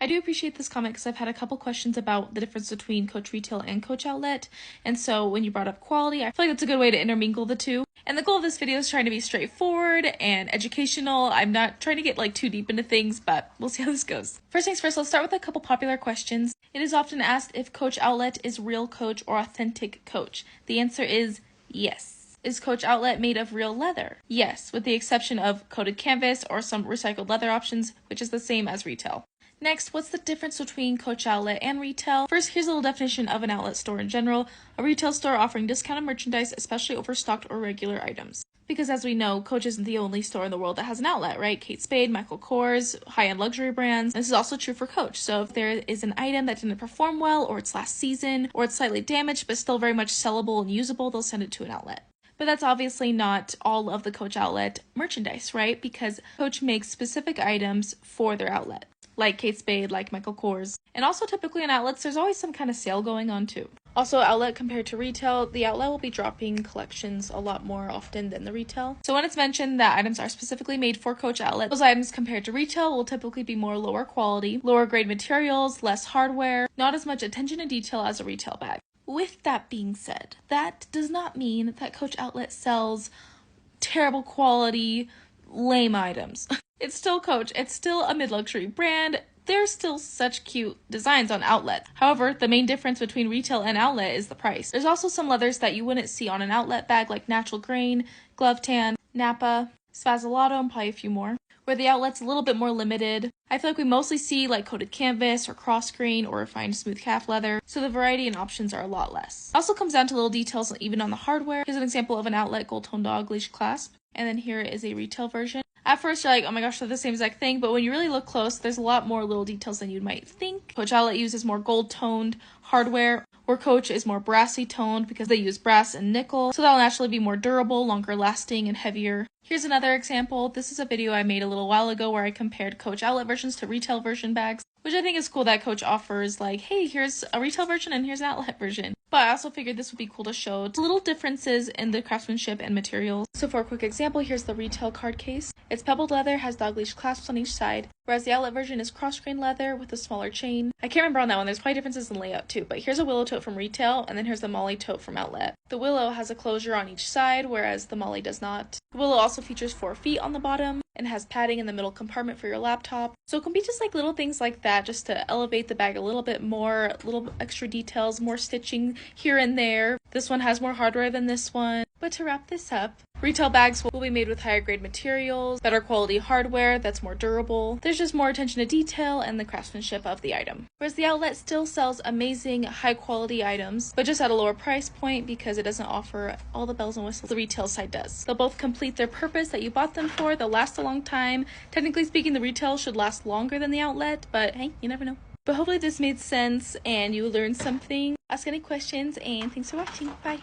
I do appreciate this comment because I've had a couple questions about the difference between Coach Retail and Coach Outlet, and so when you brought up quality, I feel like that's a good way to intermingle the two. And the goal of this video is trying to be straightforward and educational. I'm not trying to get too deep into things, but we'll see how this goes. First things first, let's start with a couple popular questions. It is often asked if Coach Outlet is real Coach or authentic Coach. The answer is yes. Is Coach Outlet made of real leather? Yes, with the exception of coated canvas or some recycled leather options, which is the same as retail. Next, what's the difference between Coach Outlet and retail? First, here's a little definition of an outlet store in general. A retail store offering discounted merchandise, especially overstocked or regular items. Because as we know, Coach isn't the only store in the world that has an outlet, right? Kate Spade, Michael Kors, high-end luxury brands. This is also true for Coach. So if there is an item that didn't perform well, or it's last season, or it's slightly damaged but still very much sellable and usable, they'll send it to an outlet. But that's obviously not all of the Coach Outlet merchandise, right? Because Coach makes specific items for their outlet, like Kate Spade, like Michael Kors. And also typically in outlets, there's always some kind of sale going on too. Also, outlet compared to retail, the outlet will be dropping collections a lot more often than the retail. So when it's mentioned that items are specifically made for Coach Outlet, those items compared to retail will typically be more lower quality, lower grade materials, less hardware, not as much attention to detail as a retail bag. With that being said, that does not mean that Coach Outlet sells terrible quality, lame items. It's still Coach. It's still a mid-luxury brand. There's still such cute designs on outlet. However, the main difference between retail and outlet is the price. There's also some leathers that you wouldn't see on an outlet bag like Natural Grain, Glove Tan, Napa, Swazilato, and probably a few more. Where the outlet's a little bit more limited. I feel like we mostly see coated canvas or cross grain or refined smooth calf leather, so the variety and options are a lot less. It also comes down to little details even on the hardware. Here's an example of an outlet gold tone dog leash clasp, and then here is a retail version. At first you're like, oh my gosh, they're the same exact thing, but when you really look close, there's a lot more little details than you might think. Coach Outlet uses more gold toned hardware, where Coach is more brassy toned because they use brass and nickel, so that'll naturally be more durable, longer lasting, and heavier. Here's another example. This is a video I made a little while ago where I compared Coach Outlet versions to retail version bags, which I think is cool that Coach offers hey, here's a retail version and here's an outlet version. But I also figured this would be cool to show little differences in the craftsmanship and materials. So for a quick example, here's the retail card case. It's pebbled leather, has dog leash clasps on each side, whereas the outlet version is cross-grain leather with a smaller chain. I can't remember on that one, there's probably differences in layout too, but here's a willow tote from retail, and then here's the Molly tote from outlet. The willow has a closure on each side, whereas the Molly does not. The willow also features 4 feet on the bottom, and has padding in the middle compartment for your laptop. So it can be just little things like that, just to elevate the bag a little bit more, little extra details, more stitching here and there. This one has more hardware than this one. But to wrap this up, retail bags will be made with higher grade materials, better quality hardware that's more durable. There's just more attention to detail and the craftsmanship of the item. Whereas the outlet still sells amazing high quality items, but just at a lower price point because it doesn't offer all the bells and whistles the retail side does. They'll both complete their purpose that you bought them for. They'll last a long time. Technically speaking, the retail should last longer than the outlet, but hey, you never know. But hopefully this made sense and you learned something. Ask any questions, and thanks for watching. Bye!